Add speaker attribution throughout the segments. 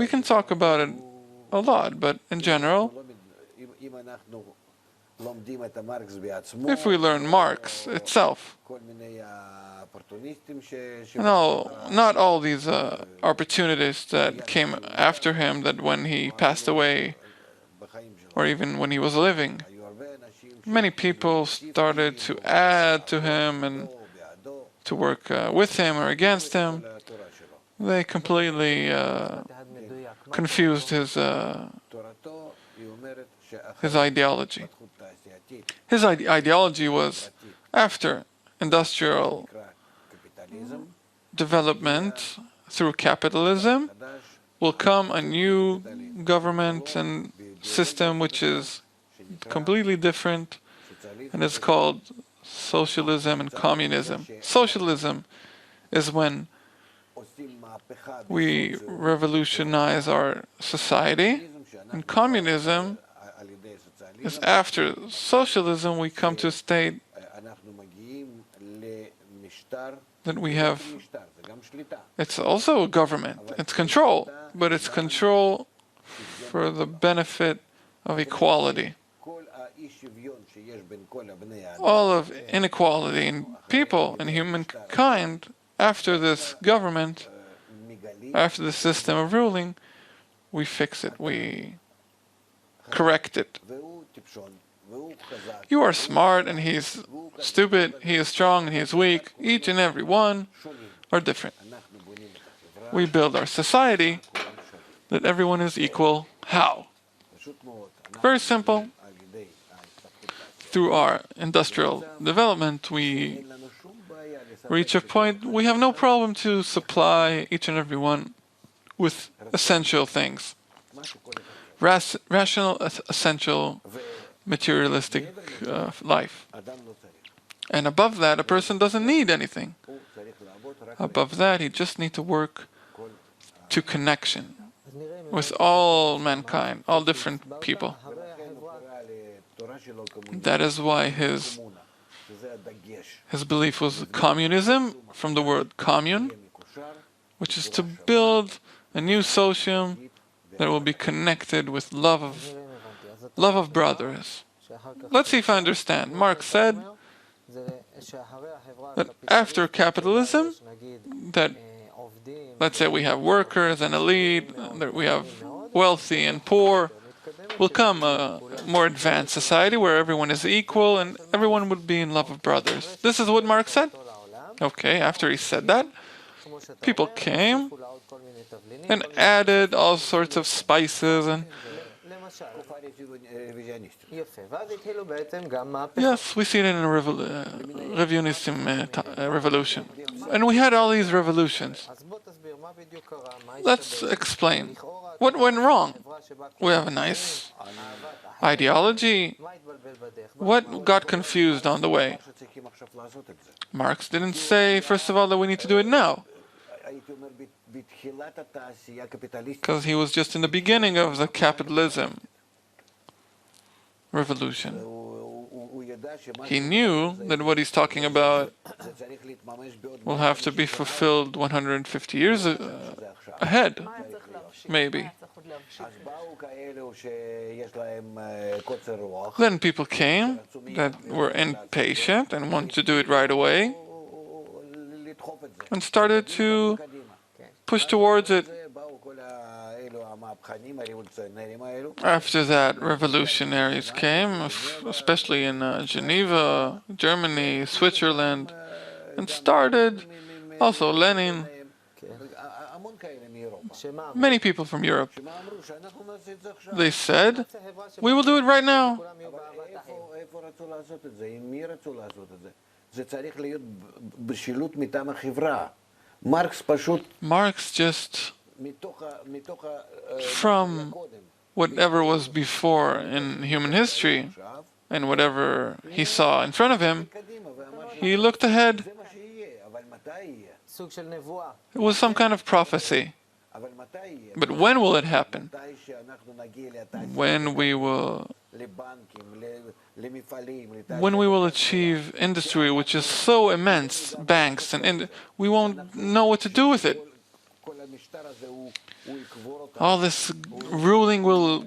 Speaker 1: We can talk about it a lot, but in general, if we learn Marx itself, no, not all these opportunities that came after him, that when he passed away, or even when he was living, many people started to add to him and to work with him or against him. They completely confused his ideology. His ideology was, after industrial development through capitalism, will come a new government and system which is completely different, and it's called socialism and communism. Socialism is when we revolutionize our society, and communism is after socialism we come to a state that we have. It's also a government, it's control, but it's control for the benefit of equality. All of inequality in people and humankind, after this government, after the system of ruling, we fix it, we correct it. You are smart and he's stupid, he is strong and he is weak. Each and every one are different. We build our society that everyone is equal. How? Very simple. Through our industrial development, we reach a point we have no problem to supply each and every one with essential things. Rational, essential, materialistic life. And above that, a person doesn't need anything. Above that, he just needs to work to connection with all mankind, all different people. That is why his belief was communism, from the word commune, which is to build a new socium that will be connected with love of brothers. Let's see if I understand. Marx said that after capitalism, that let's say we have workers and elite, that we have wealthy and poor, will come a more advanced society where everyone is equal and everyone would be in love of brothers. This is what Marx said. Okay, after he said that, people came and added all sorts of spices and yes, we see it in a revolution. And we had all these revolutions. Let's explain. What went wrong? We have a nice ideology. What got confused on the way? Marx didn't say, first of all, that we need to do it now. Because he was just in the beginning of the capitalism revolution. He knew that what he's talking about will have to be fulfilled 150 years ahead, maybe. Then people came that were impatient and wanted to do it right away and started to push towards it. After that, revolutionaries came, especially in Geneva, Germany, Switzerland, and started, also Lenin, many people from Europe. They said, we will do it right now. Marx just, from whatever was before in human history and whatever he saw in front of him, he looked ahead. It was some kind of prophecy. But when will it happen? When we will achieve industry which is so immense, banks, and we won't know what to do with it. All this ruling will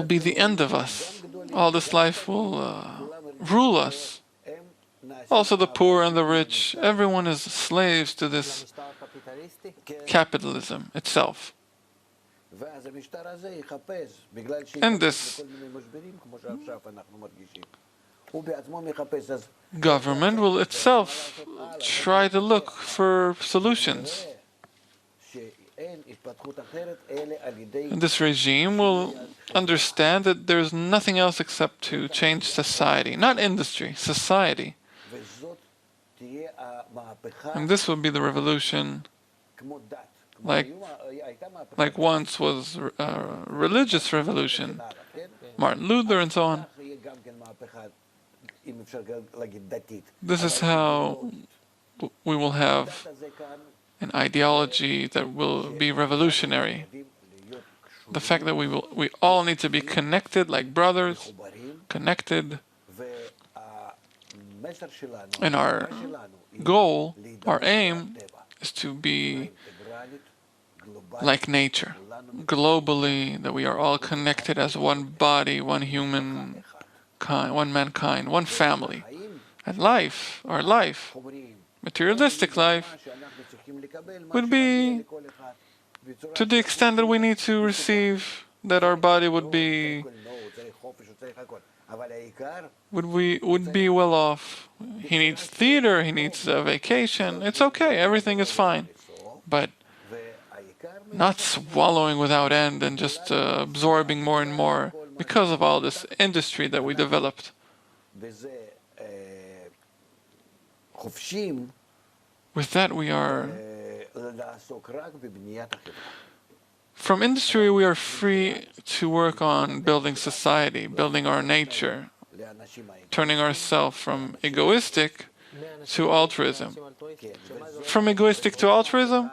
Speaker 1: be the end of us. All this life will rule us. Also the poor and the rich, everyone is slaves to this capitalism itself. And this government will itself try to look for solutions. And this regime will understand that there's nothing else except to change society, not industry, society. And this will be the revolution, like once was a religious revolution, Martin Luther and so on. This is how we will have an ideology that will be revolutionary. The fact that we all need to be connected like brothers, connected, and our goal, our aim, is to be like nature, globally, that we are all connected as one body, one human kind, one mankind, one family. And life, our life, materialistic life, would be to the extent that we need to receive, that our body would be well off. He needs theater, he needs a vacation. It's okay, everything is fine. But not swallowing without end and just absorbing more and more because of all this industry that we developed. With that, we are from industry, we are free to work on building society, building our nature, turning ourselves from egoistic to altruism. From egoistic to altruism?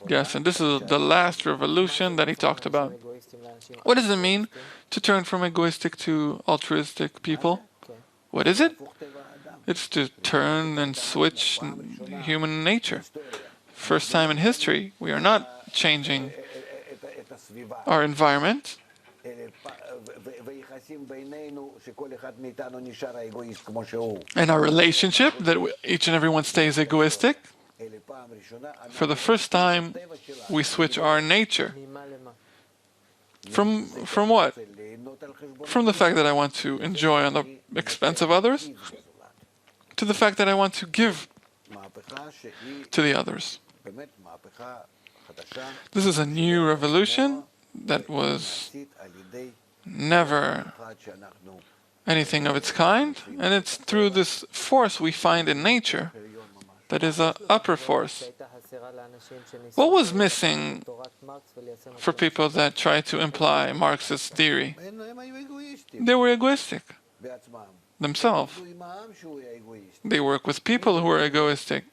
Speaker 1: Yes, and this is the last revolution that he talked about. What does it mean to turn from egoistic to altruistic people? What is it? It's to turn and switch human nature. First time in history, we are not changing our environment, and our relationship, that each and everyone stays egoistic. For the first time, we switch our nature. From what? From the fact that I want to enjoy on the expense of others, to the fact that I want to give to the others. This is a new revolution that was never anything of its kind, and it's through this force we find in nature that is an upper force. What was missing for people that try to imply Marxist theory? They were egoistic themselves. They work with people who were egoistic.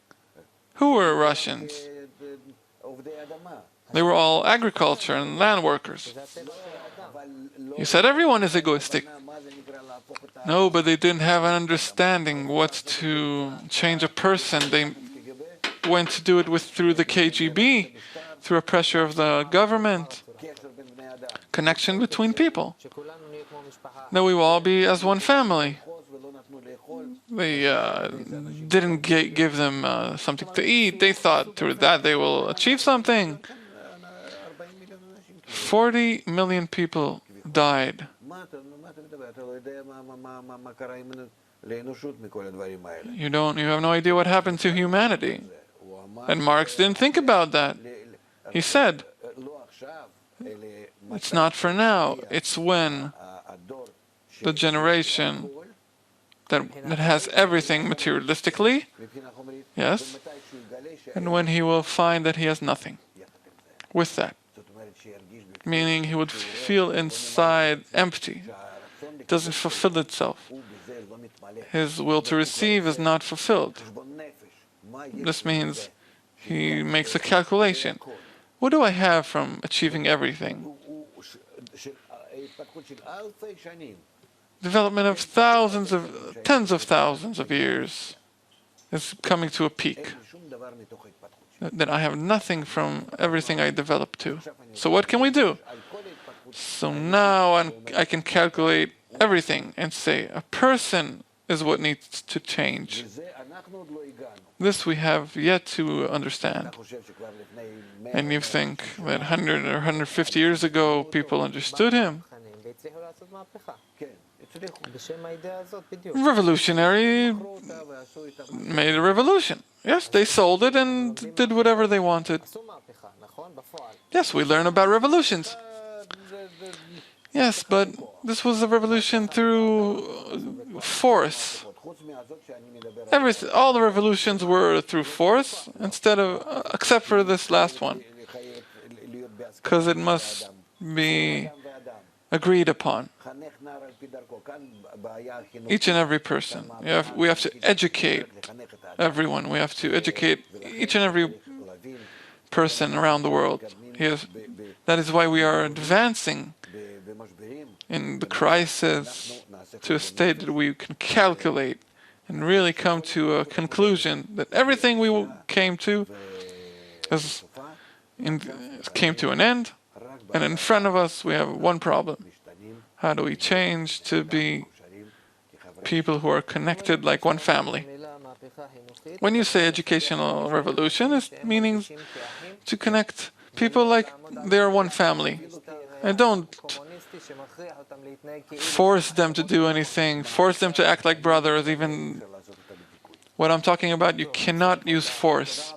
Speaker 1: Who were Russians? They were all agriculture and land workers. You said everyone is egoistic. No, but they didn't have an understanding what to change a person. They went to do it through the KGB, through a pressure of the government. Connection between people. That we will all be as one family. They didn't give them something to eat. They thought through that they will achieve something. 40 million people died. You have no idea what happened to humanity. And Marx didn't think about that. He said, it's not for now, it's when the generation that has everything materialistically, yes, and when he will find that he has nothing with that. Meaning he would feel inside empty. It doesn't fulfill itself. His will to receive is not fulfilled. This means he makes a calculation. What do I have from achieving everything? development of tens of thousands of years is coming to a peak. Then I have nothing from everything I developed to. So what can we do? So now I can calculate everything and say a person is what needs to change. This we have yet to understand. And you think that 100 or 150 years ago people understood him? Revolutionary made a revolution. Yes, they sold it and did whatever they wanted. Yes, we learn about revolutions. Yes, but this was a revolution through force. All the revolutions were through force, except for this last one, because it must be agreed upon. Each and every person. We have to educate everyone. We have to educate each and every person around the world. That is why we are advancing in the crisis to a state that we can calculate and really come to a conclusion that everything we came to came to an end, and in front of us we have one problem. How do we change to be people who are connected like one family? When you say educational revolution, it's meaning to connect people like they are one family. And don't force them to do anything, force them to act like brothers. Even what I'm talking about, you cannot use force.